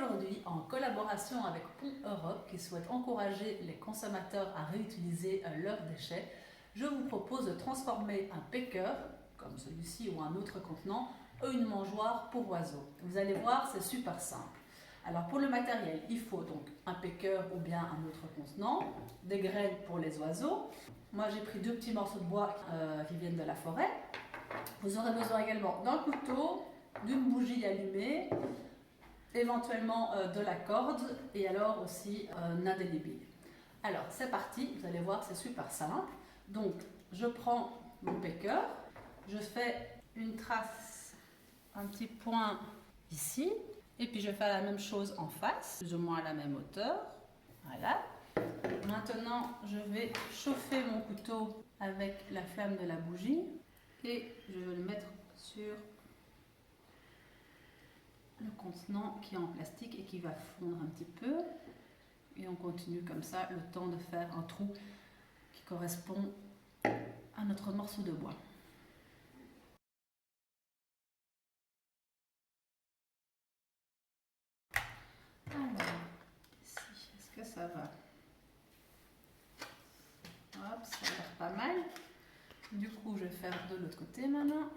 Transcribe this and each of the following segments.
aujourd'hui en collaboration avec Pont Europe qui souhaite encourager les consommateurs à réutiliser leurs déchets. Je vous propose de transformer un picker, comme celui-ci ou un autre contenant, en une mangeoire pour oiseaux. Vous allez voir, c'est super simple. Alors pour le matériel, il faut donc un picker ou bien un autre contenant, des graines pour les oiseaux. Moi j'ai pris 2 petits morceaux de bois qui viennent de la forêt. Vous aurez besoin également d'un couteau, d'une bougie allumée, éventuellement de la corde et alors aussi indélébile. Alors c'est parti, vous allez voir c'est super simple. Donc je prends mon picker, je fais une trace, un petit point ici et puis je fais la même chose en face, plus ou moins à la même hauteur. Voilà. Maintenant je vais chauffer mon couteau avec la flamme de la bougie et je vais le mettre sur le contenant qui est en plastique et qui va fondre un petit peu. Et on continue comme ça le temps de faire un trou qui correspond à notre morceau de bois. Alors, ici, est-ce que ça va? Hop, ça a l'air pas mal. Du coup, je vais faire de l'autre côté maintenant.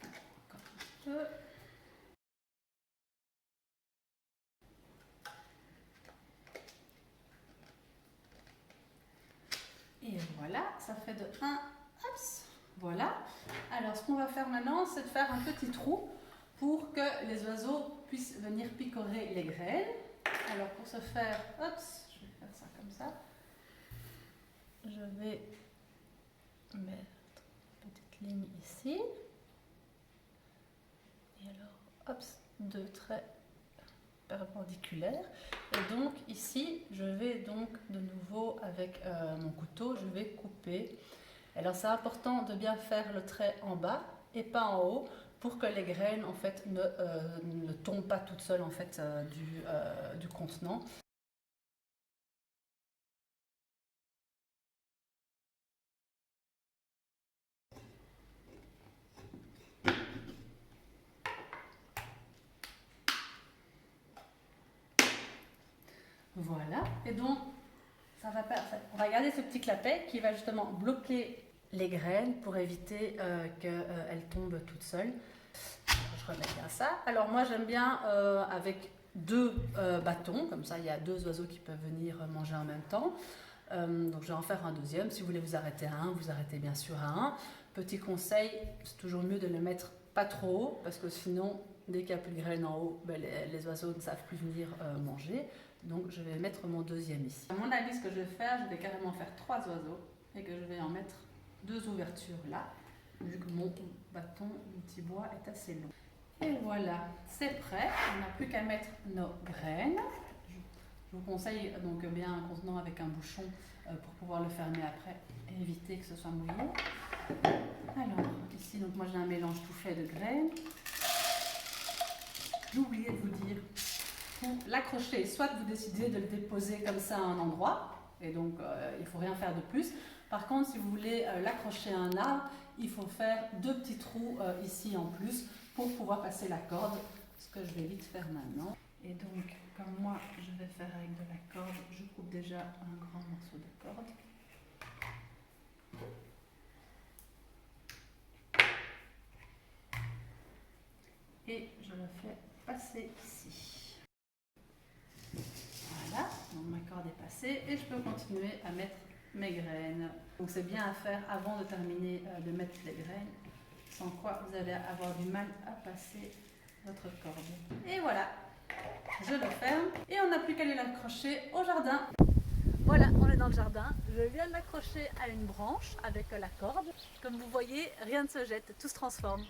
Encore un peu. Et voilà, ça fait de 1, hop, voilà. Alors ce qu'on va faire maintenant, c'est de faire un petit trou pour que les oiseaux puissent venir picorer les graines. Alors pour ce faire, hop, je vais faire ça comme ça. Je vais mettre une petite ligne ici. Et alors, hop, 2 traits perpendiculaires. Et donc ici, je vais donc de nouveau avec mon couteau, je vais couper. Alors c'est important de bien faire le trait en bas et pas en haut pour que les graines en fait ne tombent pas toutes seules en fait du contenant. Voilà, et donc on va garder ce petit clapet qui va justement bloquer les graines pour éviter qu'elles tombent toutes seules. Je remets bien ça. Alors moi j'aime bien avec 2 bâtons, comme ça il y a 2 oiseaux qui peuvent venir manger en même temps. Donc je vais en faire un deuxième. Si vous voulez vous arrêter à un, vous arrêtez bien sûr à un. Petit conseil, c'est toujours mieux de le mettre pas trop haut parce que sinon dès qu'il n'y a plus de graines en haut, ben, les oiseaux ne savent plus venir manger. Donc je vais mettre mon deuxième ici. À mon avis, ce que je vais faire, je vais carrément faire 3 oiseaux et que je vais en mettre 2 ouvertures là, vu que mon bâton de petit bois est assez long. Et voilà, c'est prêt. On n'a plus qu'à mettre nos graines. Je vous conseille donc bien un contenant avec un bouchon pour pouvoir le fermer après et éviter que ce soit mouillé. Alors ici, donc moi j'ai un mélange tout fait de graines. J'ai oublié de vous dire, pour l'accrocher, soit vous décidez de le déposer comme ça à un endroit, et donc il ne faut rien faire de plus. Par contre, si vous voulez l'accrocher à un arbre, il faut faire 2 petits trous ici en plus pour pouvoir passer la corde, ce que je vais vite faire maintenant. Et donc, comme moi je vais faire avec de la corde, je coupe déjà un grand morceau de corde. Et je le fais passer ici. Voilà, donc ma corde est passée et je peux continuer à mettre mes graines. Donc c'est bien à faire avant de terminer de mettre les graines, sans quoi vous allez avoir du mal à passer votre corde. Et voilà, je le ferme et on n'a plus qu'à aller l'accrocher au jardin. Voilà, on est dans le jardin. Je viens de l'accrocher à une branche avec la corde. Comme vous voyez, rien ne se jette, tout se transforme.